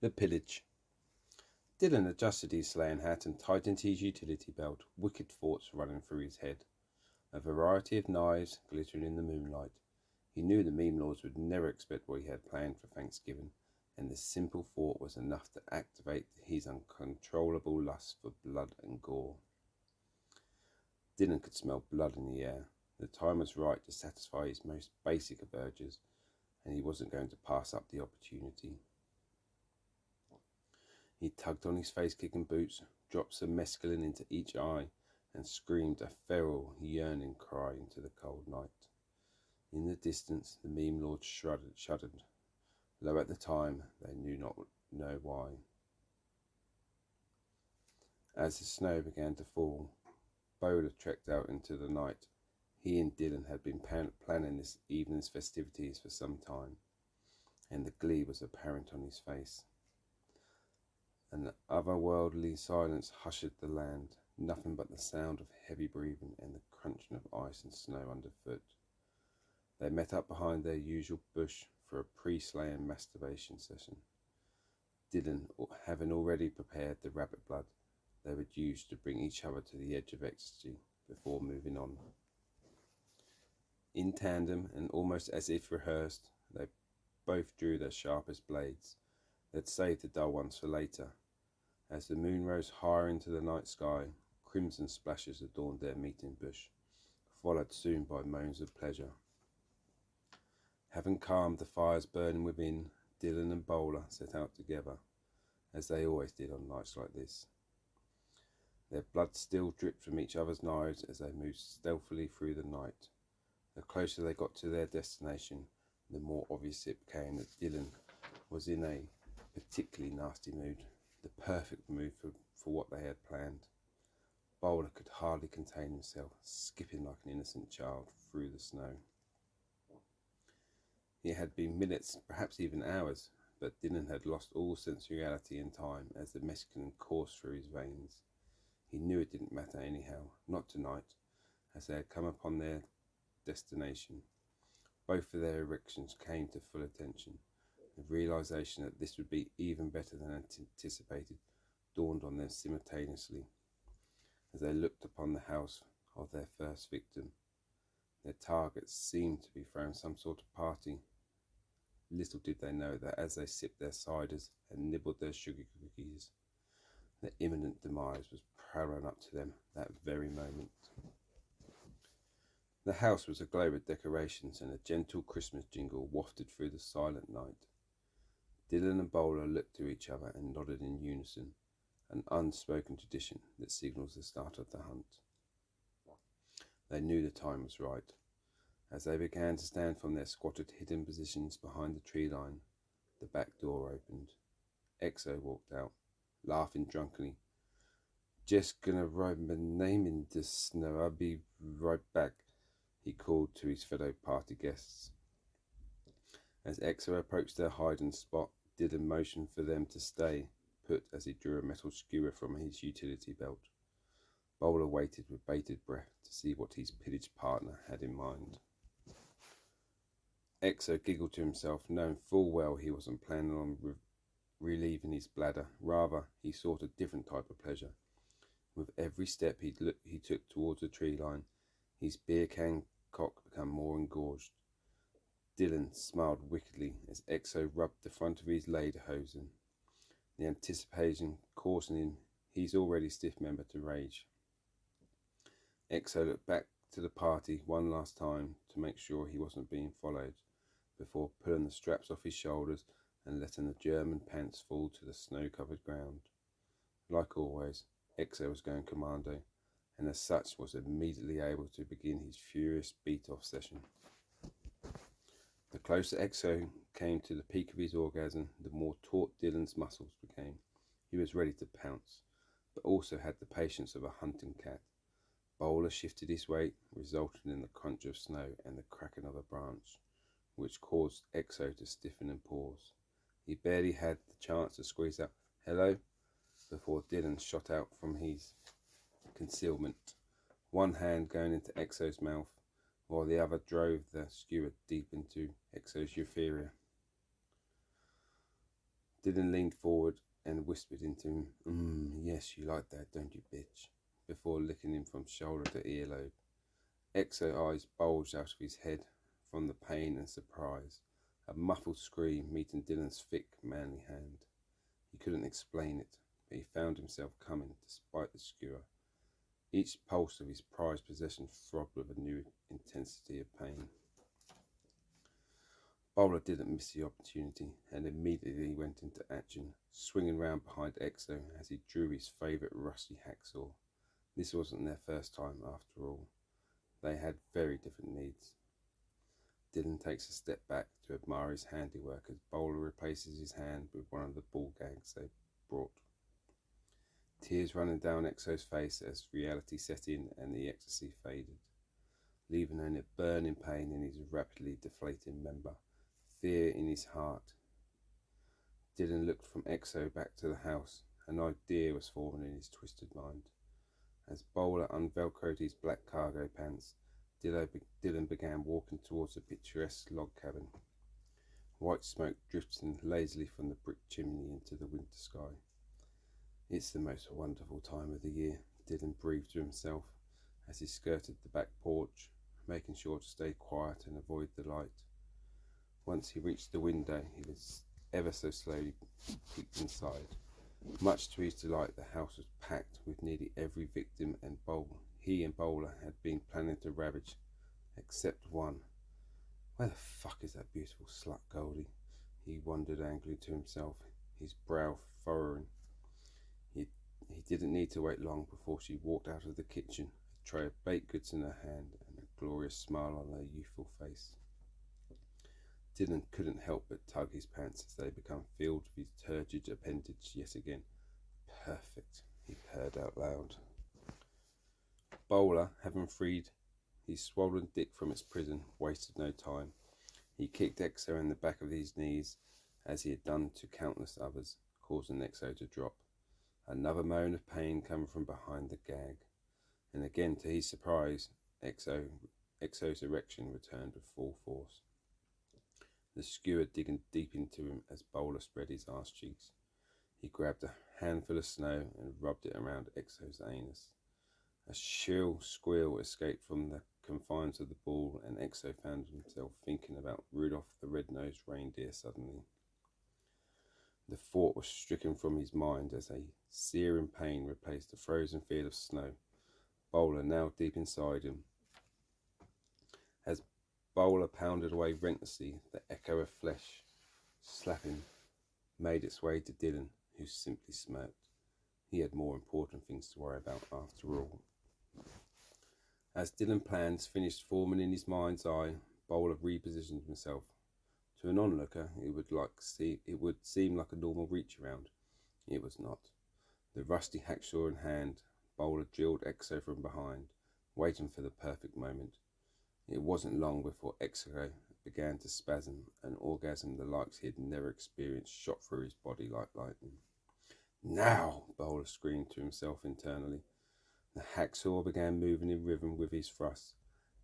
The pillage. Dylan adjusted his sleighing hat and tightened his utility belt, wicked thoughts running through his head. A variety of knives glittering in the moonlight. He knew the meme lords would never expect what he had planned for Thanksgiving, and this simple thought was enough to activate his uncontrollable lust for blood and gore. Dylan could smell blood in the air. The time was right to satisfy his most basic of urges, and he wasn't going to pass up the opportunity. He tugged on his face-kicking boots, dropped some mescaline into each eye, and screamed a feral, yearning cry into the cold night. In the distance, the meme lords shuddered, though at the time they knew not know why. As the snow began to fall, Bowler trekked out into the night. He and Dylan had been planning this evening's festivities for some time, and the glee was apparent on his face. An otherworldly silence hushed the land, nothing but the sound of heavy breathing and the crunching of ice and snow underfoot. They met up behind their usual bush for a pre-slaying masturbation session. Dylan, having already prepared the rabbit blood they would use to bring each other to the edge of ecstasy before moving on. In tandem, and almost as if rehearsed, they both drew their sharpest blades. They'd saved the dull ones for later. As the moon rose higher into the night sky, crimson splashes adorned their meeting bush, followed soon by moans of pleasure. Having calmed the fires burning within, Dylan and Bowler set out together, as they always did on nights like this. Their blood still dripped from each other's knives as they moved stealthily through the night. The closer they got to their destination, the more obvious it became that Dylan was in a particularly nasty mood, the perfect mood for what they had planned. Bowler could hardly contain himself, skipping like an innocent child through the snow. It had been minutes, perhaps even hours, but Dylan had lost all sensuality and time as the mescaline coursed through his veins. He knew it didn't matter anyhow, not tonight, as they had come upon their destination. Both of their erections came to full attention. The realization that this would be even better than anticipated dawned on them simultaneously as they looked upon the house of their first victim. Their targets seemed to be throwing some sort of party. Little did they know that as they sipped their ciders and nibbled their sugar cookies, their imminent demise was prowling up to them that very moment. The house was aglow with decorations, and a gentle Christmas jingle wafted through the silent night. Dylan and Bowler looked to each other and nodded in unison, an unspoken tradition that signals the start of the hunt. They knew the time was right. As they began to stand from their squatted hidden positions behind the tree line, the back door opened. Exo walked out, laughing drunkenly. "Just gonna write my name in the snow. I'll be right back," he called to his fellow party guests. As Exo approached their hiding spot, Dylan motioned for them to stay put as he drew a metal skewer from his utility belt. Bowler waited with bated breath to see what his pillaged partner had in mind. Exo giggled to himself, knowing full well he wasn't planning on relieving his bladder. Rather, he sought a different type of pleasure. With every step he took towards the tree line, his beer can cock became more engorged. Dylan smiled wickedly as Exo rubbed the front of his lederhosen, the anticipation causing his already stiff member to rage. Exo looked back to the party one last time to make sure he wasn't being followed, before pulling the straps off his shoulders and letting the German pants fall to the snow-covered ground. Like always, Exo was going commando, and as such was immediately able to begin his furious beat-off session. The closer Exo came to the peak of his orgasm, the more taut Dylan's muscles became. He was ready to pounce, but also had the patience of a hunting cat. Bowler shifted his weight, resulting in the crunch of snow and the cracking of a branch, which caused Exo to stiffen and pause. He barely had the chance to squeeze out, "Hello," before Dylan shot out from his concealment, one hand going into Exo's mouth, while the other drove the skewer deep into Exo's urethra. Dylan leaned forward and whispered into him, yes, you like that, don't you, bitch? Before licking him from shoulder to earlobe. Exo eyes bulged out of his head from the pain and surprise, a muffled scream meeting Dylan's thick, manly hand. He couldn't explain it, but he found himself coming despite the skewer. Each pulse of his prized possession throbbed with a new intensity of pain. Bowler didn't miss the opportunity and immediately went into action, swinging round behind Exo as he drew his favourite rusty hacksaw. This wasn't their first time after all. They had very different needs. Dylan takes a step back to admire his handiwork as Bowler replaces his hand with one of the ball gags they brought. Tears running down Exo's face as reality set in and the ecstasy faded, leaving only a burning pain in his rapidly deflating member, fear in his heart. Dylan looked from Exo back to the house. An idea was forming in his twisted mind. As Bowler unvelcroed his black cargo pants, Dylan began walking towards a picturesque log cabin. White smoke drifting lazily from the brick chimney into the winter sky. It's the most wonderful time of the year, Dylan breathed to himself as he skirted the back porch, making sure to stay quiet and avoid the light. Once he reached the window, he was ever so slowly peeked inside. Much to his delight, the house was packed with nearly every victim he and Bowler had been planning to ravage, except one. Where the fuck is that beautiful slut, Goldie? He wondered angrily to himself, his brow furrowing. He didn't need to wait long before she walked out of the kitchen, a tray of baked goods in her hand and a glorious smile on her youthful face. Dylan couldn't help but tug his pants as they became filled with his turgid appendage yet again. Perfect, he purred out loud. Bowler, having freed his swollen dick from its prison, wasted no time. He kicked Exo in the back of his knees, as he had done to countless others, causing Exo to drop. Another moan of pain coming from behind the gag, and again, to his surprise, Exo's erection returned with full force. The skewer digging deep into him as Bowler spread his arse cheeks. He grabbed a handful of snow and rubbed it around Exo's anus. A shrill squeal escaped from the confines of the ball, and Exo found himself thinking about Rudolph the Red-Nosed Reindeer suddenly. The thought was stricken from his mind as a searing pain replaced the frozen feel of snow. Bowler now deep inside him. As Bowler pounded away relentlessly, the echo of flesh slapping made its way to Dylan, who simply smirked. He had more important things to worry about after all. As Dylan's plans finished forming in his mind's eye, Bowler repositioned himself. To an onlooker, it would seem like a normal reach around. It was not. The rusty hacksaw in hand, Bowler drilled Exo from behind, waiting for the perfect moment. It wasn't long before Exo began to spasm, an orgasm the likes he had never experienced shot through his body like lightning. Now, Bowler screamed to himself internally. The hacksaw began moving in rhythm with his thrust,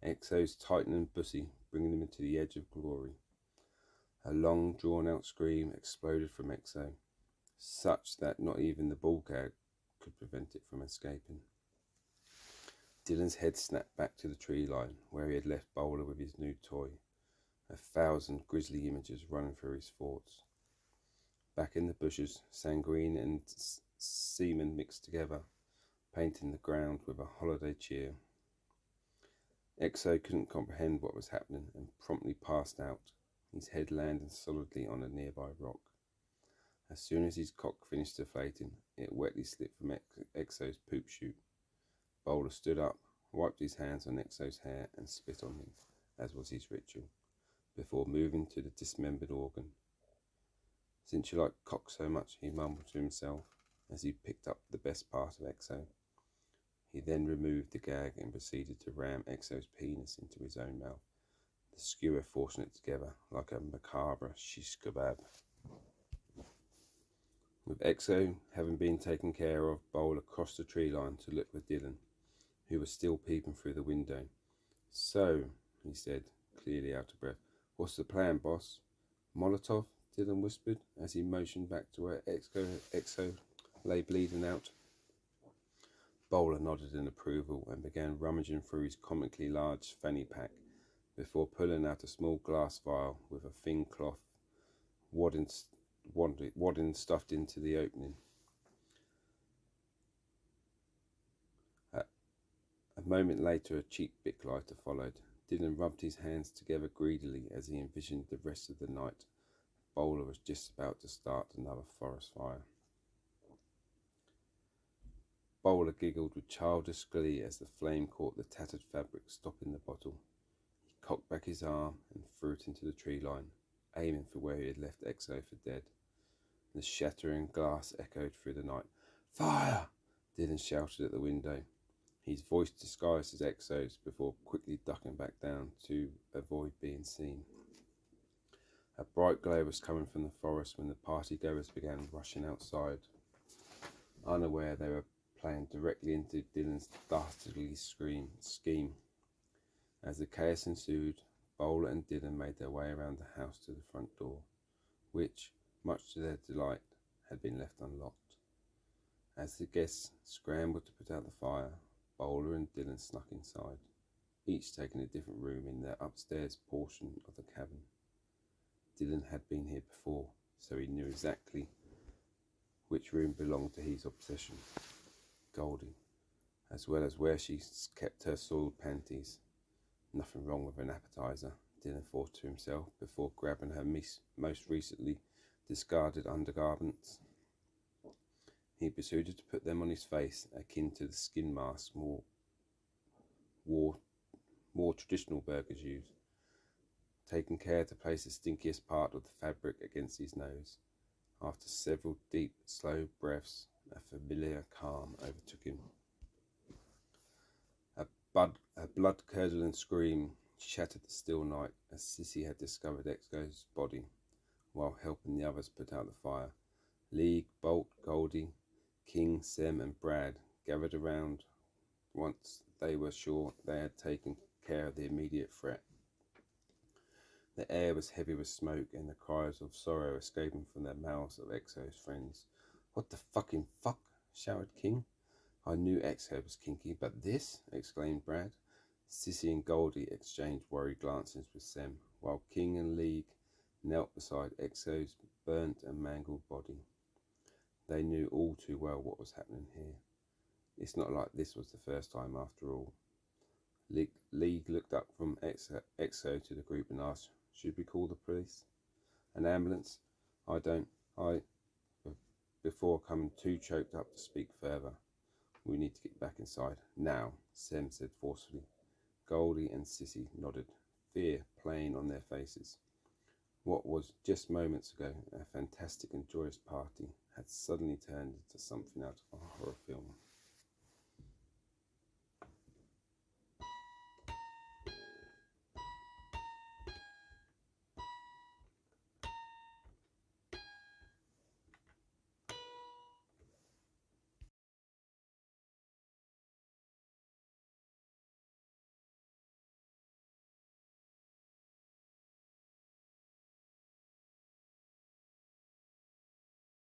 Exo's tightening pussy bringing him to the edge of glory. A long, drawn-out scream exploded from Exo, such that not even the ball gag could prevent it from escaping. Dylan's head snapped back to the tree line, where he had left Bowler with his new toy, 1,000 grisly images running through his thoughts. Back in the bushes, sanguine and semen mixed together, painting the ground with a holiday cheer. Exo couldn't comprehend what was happening and promptly passed out, his head landing solidly on a nearby rock. As soon as his cock finished deflating, it wetly slipped from Exo's poop chute. Bowler stood up, wiped his hands on Exo's hair and spit on him, as was his ritual, before moving to the dismembered organ. Since you like cock so much, he mumbled to himself as he picked up the best part of Exo. He then removed the gag and proceeded to ram Exo's penis into his own mouth, the skewer forcing it together like a macabre shish kebab. With Exo having been taken care of, Bowler crossed the tree line to look with Dylan, who was still peeping through the window. "So," he said, clearly out of breath, "what's the plan, boss? Molotov? Dylan whispered as he motioned back to where Exo lay bleeding out. Bowler nodded in approval and began rummaging through his comically large fanny pack before pulling out a small glass vial with a thin cloth wadding stuffed into the opening. A moment later, a cheap Bic lighter followed. Dylan rubbed his hands together greedily as he envisioned the rest of the night. Bowler was just about to start another forest fire. Bowler giggled with childish glee as the flame caught the tattered fabric, stopping the bottle. He cocked back his arm and threw it into the tree line, aiming for where he had left Exo for dead. The shattering glass echoed through the night. "Fire!" Dylan shouted at the window, his voice disguised as Exo's before quickly ducking back down to avoid being seen. A bright glow was coming from the forest when the partygoers began rushing outside, unaware they were playing directly into Dylan's dastardly scheme. As the chaos ensued, Bowler and Dylan made their way around the house to the front door, which, much to their delight, had been left unlocked. As the guests scrambled to put out the fire, Bowler and Dylan snuck inside, each taking a different room in their upstairs portion of the cabin. Dylan had been here before, so he knew exactly which room belonged to his obsession, Goldie, as well as where she kept her soiled panties. Nothing wrong with an appetizer, Dylan thought to himself before grabbing her most recently discarded undergarments. He proceeded to put them on his face, akin to the skin masks more traditional burgers use, taking care to place the stinkiest part of the fabric against his nose. After several deep, slow breaths, a familiar calm overtook him. A blood-curdling scream shattered the still night as Sissy had discovered Exo's body while helping the others put out the fire. League, Bolt, Goldie, King, Sem and Brad gathered around once they were sure they had taken care of the immediate threat. The air was heavy with smoke and the cries of sorrow escaping from the mouths of Exo's friends. "What the fucking fuck?" shouted King. "I knew Exo was kinky, but this?" exclaimed Brad. Sissy and Goldie exchanged worried glances with Sem, while King and League knelt beside Exo's burnt and mangled body. They knew all too well what was happening here. It's not like this was the first time after all. League looked up from Exo to the group and asked, "Should we call the police? An ambulance?" Before coming too choked up to speak further. "We need to get back inside. Now," Sem said forcefully. Goldie and Sissy nodded, fear playing on their faces. What was just moments ago a fantastic and joyous party had suddenly turned into something out of a horror film.